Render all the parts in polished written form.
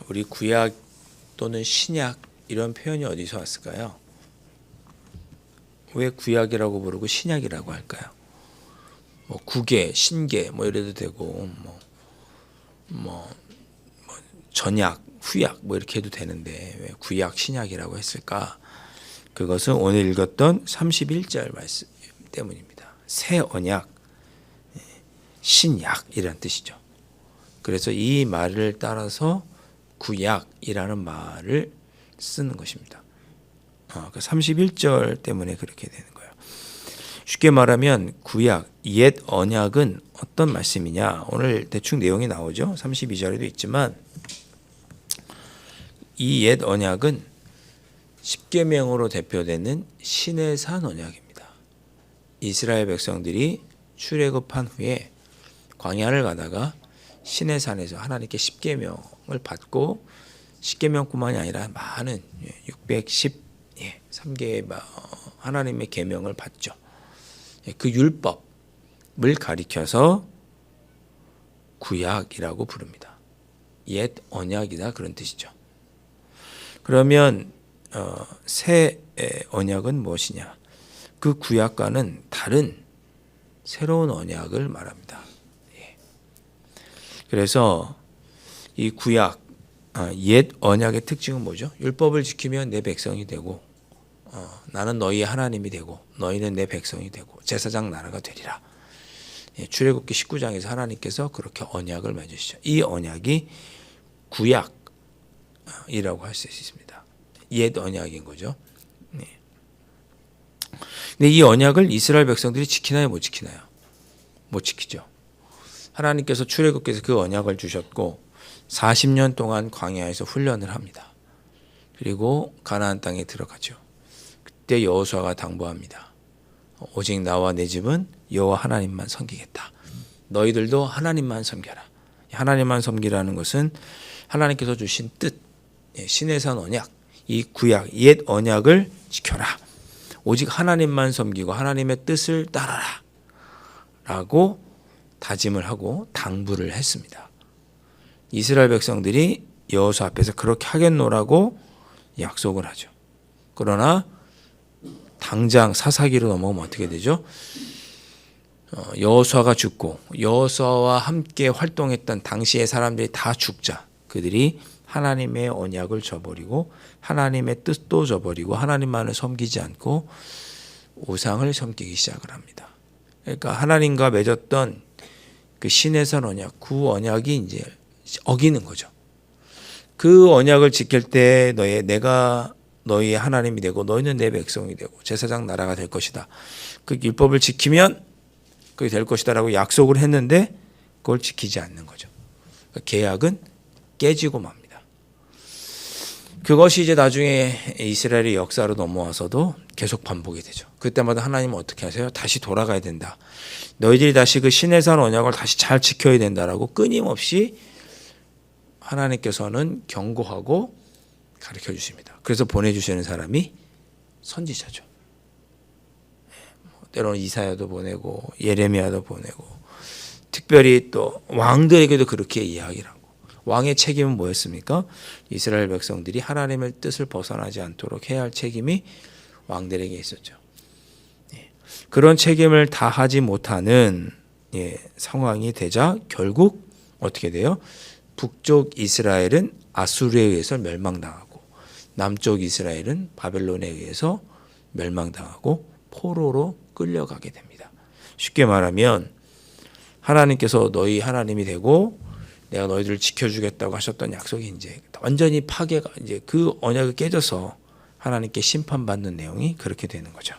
우리 구약 또는 신약 이런 표현이 어디서 왔을까요? 왜 구약이라고 부르고 신약이라고 할까요? 뭐 구계, 신계 뭐 이래도 되고 뭐 전약, 후약 뭐 이렇게 해도 되는데 왜 구약, 신약이라고 했을까? 그것은 오늘 읽었던 31절 말씀 때문입니다. 새 언약, 신약이란 뜻이죠. 그래서 이 말을 따라서 구약이라는 말을 쓰는 것입니다. 31절 때문에 그렇게 되는 거예요. 쉽게 말하면 구약, 옛 언약은 어떤 말씀이냐? 오늘 대충 내용이 나오죠. 32절에도 있지만 이 옛 언약은 십계명으로 대표되는 시내산 언약입니다. 이스라엘 백성들이 출애굽한 후에 광야를 가다가 시내산에서 하나님께 십계명을 받고 십계명뿐만이 아니라 많은 613개의 하나님의 계명을 받죠. 그 율법을 가리켜서 구약이라고 부릅니다. 옛 언약이다 그런 뜻이죠. 그러면 새 언약은 무엇이냐? 그 구약과는 다른 새로운 언약을 말합니다. 그래서 이 구약, 옛 언약의 특징은 뭐죠? 율법을 지키면 내 백성이 되고 나는 너희의 하나님이 되고 너희는 내 백성이 되고 제사장 나라가 되리라. 출애굽기 19장에서 하나님께서 그렇게 언약을 맺으시죠. 이 언약이 구약이라고 할 수 있습니다. 옛 언약인 거죠. 근데 이 언약을 이스라엘 백성들이 지키나요, 못 지키나요? 못 지키죠. 하나님께서 출애굽께서 그 언약을 주셨고 40년 동안 광야에서 훈련을 합니다. 그리고 가나안 땅에 들어가죠. 그때 여호수아가 당부합니다. 오직 나와 내 집은 여호와 하나님만 섬기겠다. 너희들도 하나님만 섬겨라. 하나님만 섬기라는 것은 하나님께서 주신 뜻, 시내산 언약, 이 구약, 옛 언약을 지켜라. 오직 하나님만 섬기고 하나님의 뜻을 따라라. 라고 다짐을 하고 당부를 했습니다. 이스라엘 백성들이 여호수아 앞에서 그렇게 하겠노라고 약속을 하죠. 그러나 당장 사사기로 넘어오면 어떻게 되죠? 여호수아가 죽고 여호수아와 함께 활동했던 당시의 사람들이 다 죽자 그들이 하나님의 언약을 저버리고 하나님의 뜻도 저버리고 하나님만을 섬기지 않고 우상을 섬기기 시작을 합니다. 그러니까 하나님과 맺었던 그 시내산 언약, 그 언약이 이제 어기는 거죠. 그 언약을 지킬 때 내가 너희의 하나님이 되고 너희는 내 백성이 되고 제사장 나라가 될 것이다. 그 율법을 지키면 그게 될 것이다라고 약속을 했는데 그걸 지키지 않는 거죠. 그러니까 계약은 깨지고 맙니다. 그것이 이제 나중에 이스라엘의 역사로 넘어와서도 계속 반복이 되죠. 그때마다 하나님은 어떻게 하세요? 다시 돌아가야 된다. 너희들이 다시 그 시내산 언약을 다시 잘 지켜야 된다라고 끊임없이 하나님께서는 경고하고 가르쳐 주십니다. 그래서 보내주시는 사람이 선지자죠. 때로는 이사야도 보내고 예레미야도 보내고 특별히 또 왕들에게도 그렇게 이야기를 하고 왕의 책임은 뭐였습니까? 이스라엘 백성들이 하나님의 뜻을 벗어나지 않도록 해야 할 책임이 왕들에게 있었죠. 그런 책임을 다하지 못하는 상황이 되자 결국 어떻게 돼요? 북쪽 이스라엘은 아수르에 의해서 멸망당하고 남쪽 이스라엘은 바벨론에 의해서 멸망당하고 포로로 끌려가게 됩니다. 쉽게 말하면 하나님께서 너희 하나님이 되고 내가 너희들을 지켜주겠다고 하셨던 약속이 이제 완전히 파괴가 이제 그 언약이 깨져서 하나님께 심판받는 내용이 그렇게 되는 거죠.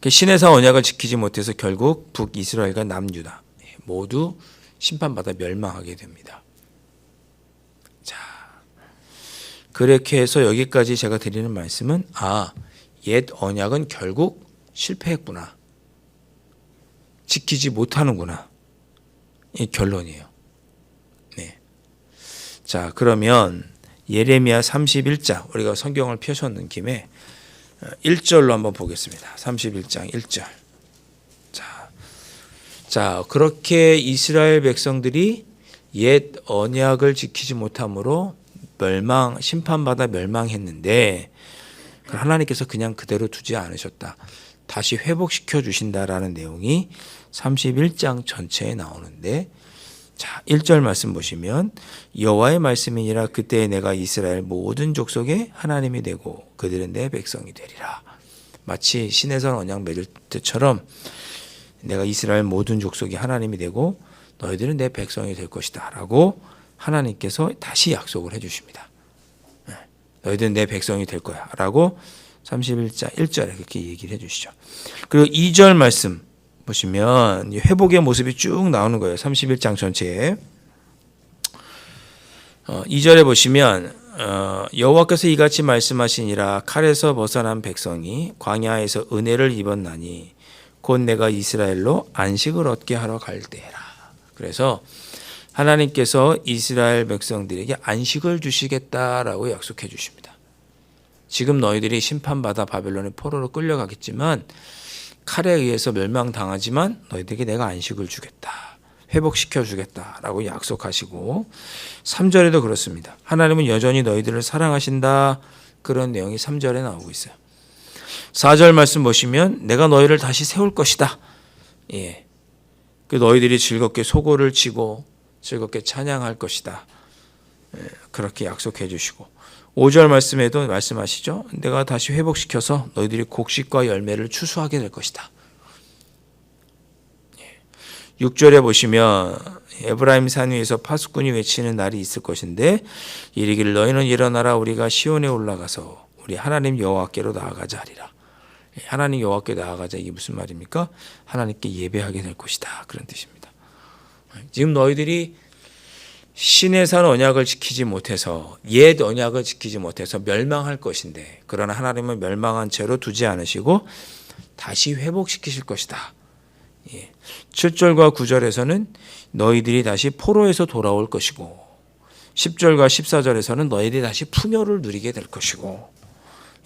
시내산 언약을 지키지 못해서 결국 북이스라엘과 남유다 모두 심판받아 멸망하게 됩니다. 자, 그렇게 해서 여기까지 제가 드리는 말씀은 옛 언약은 결국 실패했구나. 지키지 못하는구나. 이 결론이에요. 네. 자, 그러면 예레미야 31장 우리가 성경을 펴셨는 김에 1절로 한번 보겠습니다. 31장 1절. 자, 그렇게 이스라엘 백성들이 옛 언약을 지키지 못함으로 심판받아 멸망했는데 하나님께서 그냥 그대로 두지 않으셨다. 다시 회복시켜 주신다라는 내용이 31장 전체에 나오는데, 자, 1절 말씀 보시면 여호와의 말씀이니라 그때에 내가 이스라엘 모든 족속의 하나님이 되고 그들은 내 백성이 되리라. 마치 시내산 언약 맺을 때처럼 내가 이스라엘 모든 족속이 하나님이 되고 너희들은 내 백성이 될 것이다 라고 하나님께서 다시 약속을 해주십니다. 너희들은 내 백성이 될 거야 라고 31장 1절에 그렇게 얘기를 해주시죠. 그리고 2절 말씀 보시면 회복의 모습이 쭉 나오는 거예요. 31장 전체에 2절에 보시면 여호와께서 이같이 말씀하시니라 칼에서 벗어난 백성이 광야에서 은혜를 입었나니 곧 내가 이스라엘로 안식을 얻게 하러 갈 때라. 그래서 하나님께서 이스라엘 백성들에게 안식을 주시겠다라고 약속해 주십니다. 지금 너희들이 심판받아 바벨론의 포로로 끌려가겠지만 칼에 의해서 멸망당하지만 너희들에게 내가 안식을 주겠다. 회복시켜 주겠다라고 약속하시고 3절에도 그렇습니다. 하나님은 여전히 너희들을 사랑하신다. 그런 내용이 3절에 나오고 있어요. 4절 말씀 보시면 내가 너희를 다시 세울 것이다. 예. 그 너희들이 즐겁게 소고를 치고 즐겁게 찬양할 것이다. 예. 그렇게 약속해 주시고 5절 말씀에도 말씀하시죠. 내가 다시 회복시켜서 너희들이 곡식과 열매를 추수하게 될 것이다. 6절에 보시면 에브라임 산 위에서 파수꾼이 외치는 날이 있을 것인데 이르기를 너희는 일어나라 우리가 시온에 올라가서 우리 하나님 여호와께로 나아가자 하리라. 하나님 여호와께 나아가자 이게 무슨 말입니까? 하나님께 예배하게 될 것이다. 그런 뜻입니다. 지금 너희들이 신의 산 언약을 지키지 못해서 옛 언약을 지키지 못해서 멸망할 것인데 그러나 하나님은 멸망한 채로 두지 않으시고 다시 회복시키실 것이다. 7절과 9절에서는 너희들이 다시 포로에서 돌아올 것이고 10절과 14절에서는 너희들이 다시 풍요를 누리게 될 것이고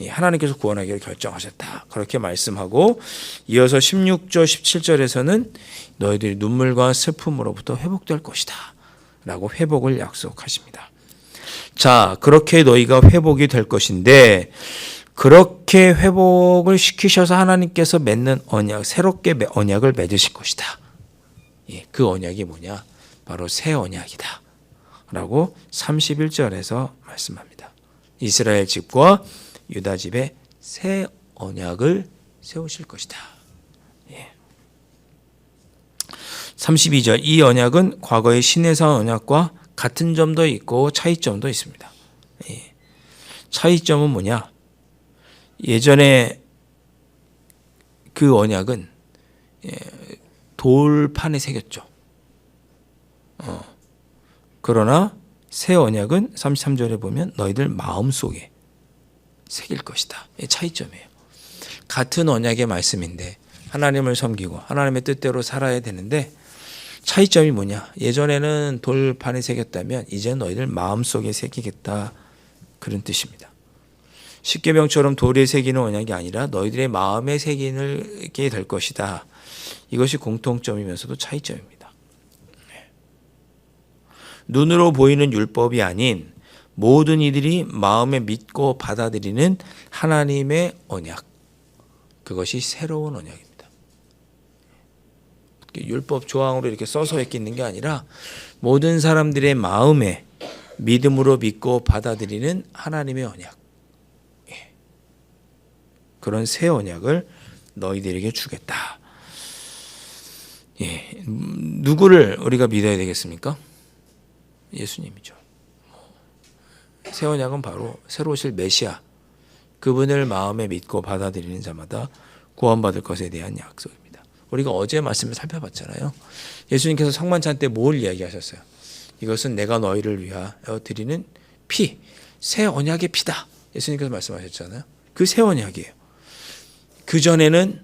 하나님께서 구원하기를 결정하셨다. 그렇게 말씀하고 이어서 16절 17절에서는 너희들이 눈물과 슬픔으로부터 회복될 것이다. 라고 회복을 약속하십니다. 자, 그렇게 너희가 회복이 될 것인데 그렇게 회복을 시키셔서 하나님께서 맺는 언약, 새롭게 언약을 맺으실 것이다. 그 언약이 뭐냐? 바로 새 언약이다. 라고 31절에서 말씀합니다. 이스라엘 집과 유다 집에 새 언약을 세우실 것이다. 32절 이 언약은 과거의 시내산 언약과 같은 점도 있고 차이점도 있습니다. 차이점은 뭐냐? 예전에 그 언약은 돌판에 새겼죠. 그러나 새 언약은 33절에 보면 너희들 마음속에 새길 것이다. 차이점이에요. 같은 언약의 말씀인데 하나님을 섬기고 하나님의 뜻대로 살아야 되는데 차이점이 뭐냐? 예전에는 돌판에 새겼다면 이제는 너희들 마음속에 새기겠다. 그런 뜻입니다. 십계명처럼 돌에 새기는 언약이 아니라 너희들의 마음에 새기게 될 것이다. 이것이 공통점이면서도 차이점입니다. 눈으로 보이는 율법이 아닌 모든 이들이 마음에 믿고 받아들이는 하나님의 언약. 그것이 새로운 언약입니다. 율법 조항으로 이렇게 써서 있는 게 아니라 모든 사람들의 마음에 믿음으로 믿고 받아들이는 하나님의 언약. 그런 새 언약을 너희들에게 주겠다. 누구를 우리가 믿어야 되겠습니까? 예수님이죠. 새 언약은 바로 새로 오실 메시아, 그분을 마음에 믿고 받아들이는 자마다 구원받을 것에 대한 약속입니다. 우리가 어제 말씀을 살펴봤잖아요. 예수님께서 성만찬 때 뭘 이야기하셨어요? 이것은 내가 너희를 위하여 드리는 피, 새 언약의 피다. 예수님께서 말씀하셨잖아요. 그 새 언약이에요. 그전에는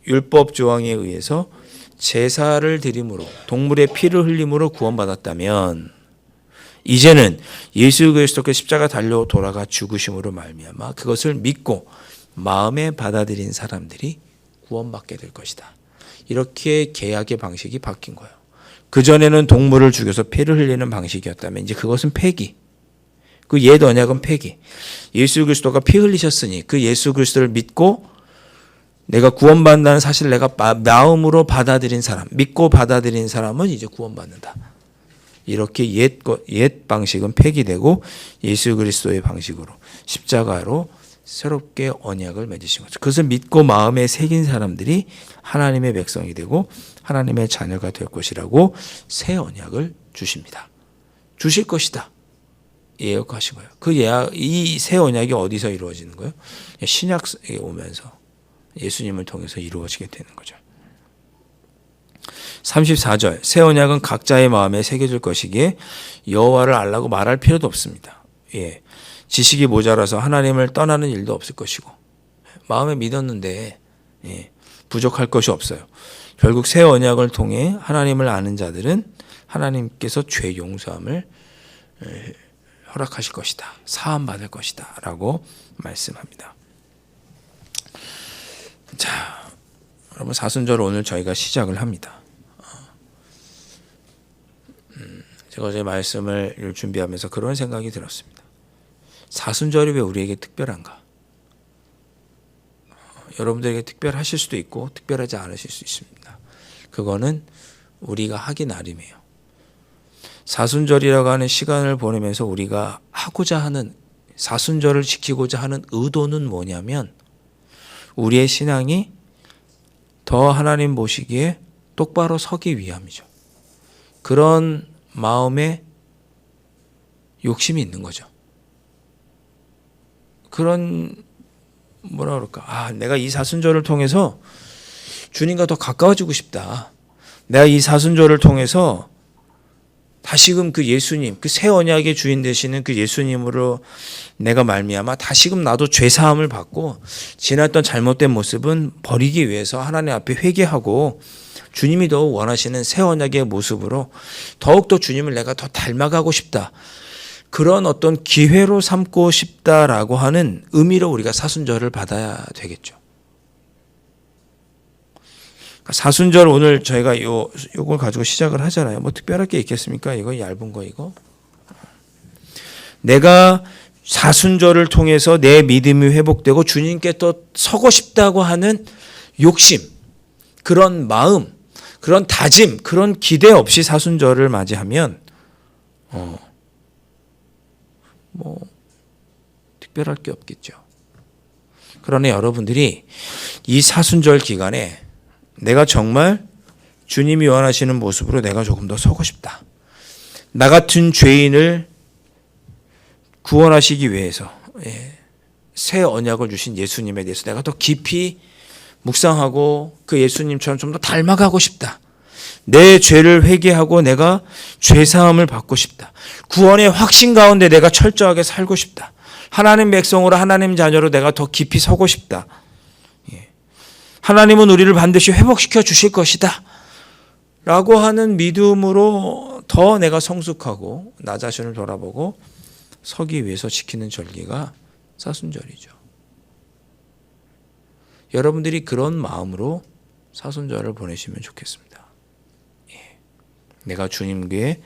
율법 조항에 의해서 제사를 드림으로 동물의 피를 흘림으로 구원받았다면 이제는 예수 그리스도께서 십자가 달려 돌아가 죽으심으로 말미암아 그것을 믿고 마음에 받아들인 사람들이 구원받게 될 것이다. 이렇게 계약의 방식이 바뀐 거예요. 그전에는 동물을 죽여서 피를 흘리는 방식이었다면 이제 그것은 폐기. 그 옛 언약은 폐기. 예수 그리스도가 피 흘리셨으니 그 예수 그리스도를 믿고 내가 구원받는다는 사실을 내가 마음으로 받아들인 사람, 믿고 받아들인 사람은 이제 구원받는다. 이렇게 옛 방식은 폐기되고 예수 그리스도의 방식으로 십자가로 새롭게 언약을 맺으신 거죠. 그것을 믿고 마음에 새긴 사람들이 하나님의 백성이 되고 하나님의 자녀가 될 것이라고 새 언약을 주십니다. 주실 것이다. 예약하신 거예요. 이 새 언약이 어디서 이루어지는 거예요? 신약에 오면서 예수님을 통해서 이루어지게 되는 거죠. 34절 새 언약은 각자의 마음에 새겨질 것이기에 여호와를 알라고 말할 필요도 없습니다. 예, 지식이 모자라서 하나님을 떠나는 일도 없을 것이고 마음에 믿었는데 부족할 것이 없어요. 결국 새 언약을 통해 하나님을 아는 자들은 하나님께서 죄 용서함을 허락하실 것이다. 사함 받을 것이다. 라고 말씀합니다. 자, 여러분 사순절 오늘 저희가 시작을 합니다. 제가 어제 말씀을 준비하면서 그런 생각이 들었습니다. 사순절이 왜 우리에게 특별한가? 여러분들에게 특별하실 수도 있고 특별하지 않으실 수 있습니다. 그거는 우리가 하기 나름이에요. 사순절이라고 하는 시간을 보내면서 우리가 하고자 하는 사순절을 지키고자 하는 의도는 뭐냐면 우리의 신앙이 더 하나님 보시기에 똑바로 서기 위함이죠. 그런 마음에 욕심이 있는 거죠. 그런 뭐라 그럴까? 내가 이 사순절을 통해서 주님과 더 가까워지고 싶다. 내가 이 사순절을 통해서 다시금 그 예수님, 그 새 언약의 주인 되시는 그 예수님으로 내가 말미암아 다시금 나도 죄 사함을 받고 지났던 잘못된 모습은 버리기 위해서 하나님 앞에 회개하고 주님이 더욱 원하시는 새 언약의 모습으로 더욱더 주님을 내가 더 닮아가고 싶다. 그런 어떤 기회로 삼고 싶다라고 하는 의미로 우리가 사순절을 받아야 되겠죠. 사순절 오늘 저희가 요걸 가지고 시작을 하잖아요. 뭐 특별할 게 있겠습니까? 이거 얇은 거 이거. 내가 사순절을 통해서 내 믿음이 회복되고 주님께 또 서고 싶다고 하는 욕심, 그런 마음, 그런 다짐, 그런 기대 없이 사순절을 맞이하면 뭐 특별할 게 없겠죠. 그러나 여러분들이 이 사순절 기간에 내가 정말 주님이 원하시는 모습으로 내가 조금 더 서고 싶다. 나 같은 죄인을 구원하시기 위해서 새 언약을 주신 예수님에 대해서 내가 더 깊이 묵상하고 그 예수님처럼 좀 더 닮아가고 싶다. 내 죄를 회개하고 내가 죄사함을 받고 싶다. 구원의 확신 가운데 내가 철저하게 살고 싶다. 하나님 백성으로 하나님 자녀로 내가 더 깊이 서고 싶다. 하나님은 우리를 반드시 회복시켜 주실 것이다. 라고 하는 믿음으로 더 내가 성숙하고 나 자신을 돌아보고 서기 위해서 지키는 절기가 사순절이죠. 여러분들이 그런 마음으로 사순절을 보내시면 좋겠습니다. 내가 주님께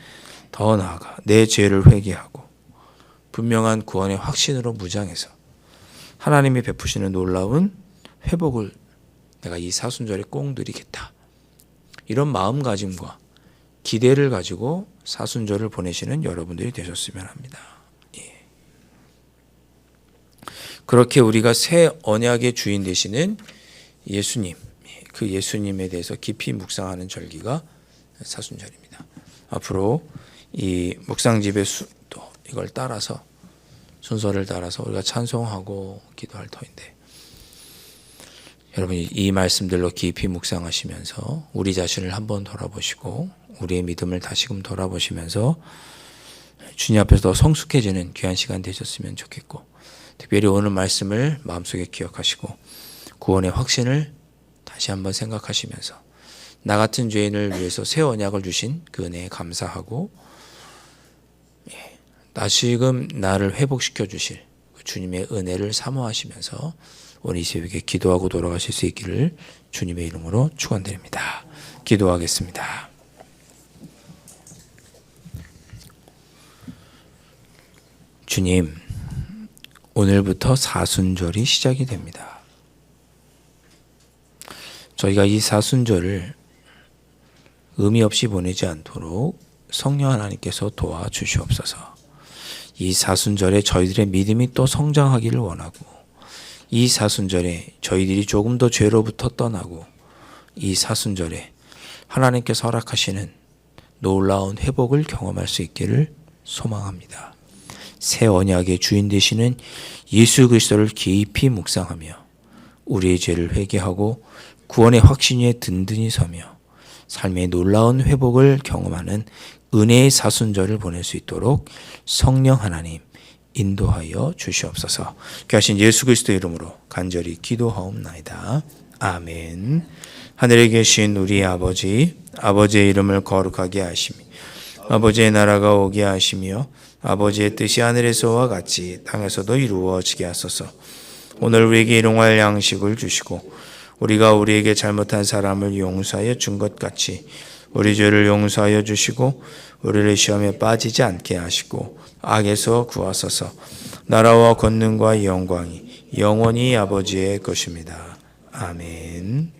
더 나아가 내 죄를 회개하고 분명한 구원의 확신으로 무장해서 하나님이 베푸시는 놀라운 회복을 내가 이 사순절에 꼭 누리겠다. 이런 마음가짐과 기대를 가지고 사순절을 보내시는 여러분들이 되셨으면 합니다. 그렇게 우리가 새 언약의 주인 되시는 예수님, 그 예수님에 대해서 깊이 묵상하는 절기가 사순절입니다. 앞으로 이 묵상집의 또 이걸 따라서 순서를 따라서 우리가 찬송하고 기도할 터인데 여러분이 이 말씀들로 깊이 묵상하시면서 우리 자신을 한번 돌아보시고 우리의 믿음을 다시금 돌아보시면서 주님 앞에서 더 성숙해지는 귀한 시간 되셨으면 좋겠고 특별히 오늘 말씀을 마음속에 기억하시고 구원의 확신을 다시 한번 생각하시면서 나 같은 죄인을 위해서 새 언약을 주신 그 은혜에 감사하고 다시금 나를 회복시켜 주실 주님의 은혜를 사모하시면서 오늘 이 새벽에 기도하고 돌아가실 수 있기를 주님의 이름으로 축원드립니다. 기도하겠습니다. 주님, 오늘부터 사순절이 시작이 됩니다. 저희가 이 사순절을 의미 없이 보내지 않도록 성령 하나님께서 도와주시옵소서. 이 사순절에 저희들의 믿음이 또 성장하기를 원하고, 이 사순절에 저희들이 조금 더 죄로부터 떠나고, 이 사순절에 하나님께서 허락하시는 놀라운 회복을 경험할 수 있기를 소망합니다. 새 언약의 주인 되시는 예수 그리스도를 깊이 묵상하며 우리의 죄를 회개하고 구원의 확신 위에 든든히 서며 삶의 놀라운 회복을 경험하는 은혜의 사순절을 보낼 수 있도록 성령 하나님 인도하여 주시옵소서. 귀하신 예수 그리스도 이름으로 간절히 기도하옵나이다. 아멘. 하늘에 계신 우리 아버지, 아버지의 이름을 거룩하게 하시며 아버지의 나라가 오게 하시며 아버지의 뜻이 하늘에서와 같이 땅에서도 이루어지게 하소서. 오늘 우리에게 일용할 양식을 주시고 우리가 우리에게 잘못한 사람을 용서하여 준 것 같이 우리 죄를 용서하여 주시고 우리를 시험에 빠지지 않게 하시고 악에서 구하소서. 나라와 권능과 영광이 영원히 아버지의 것입니다. 아멘.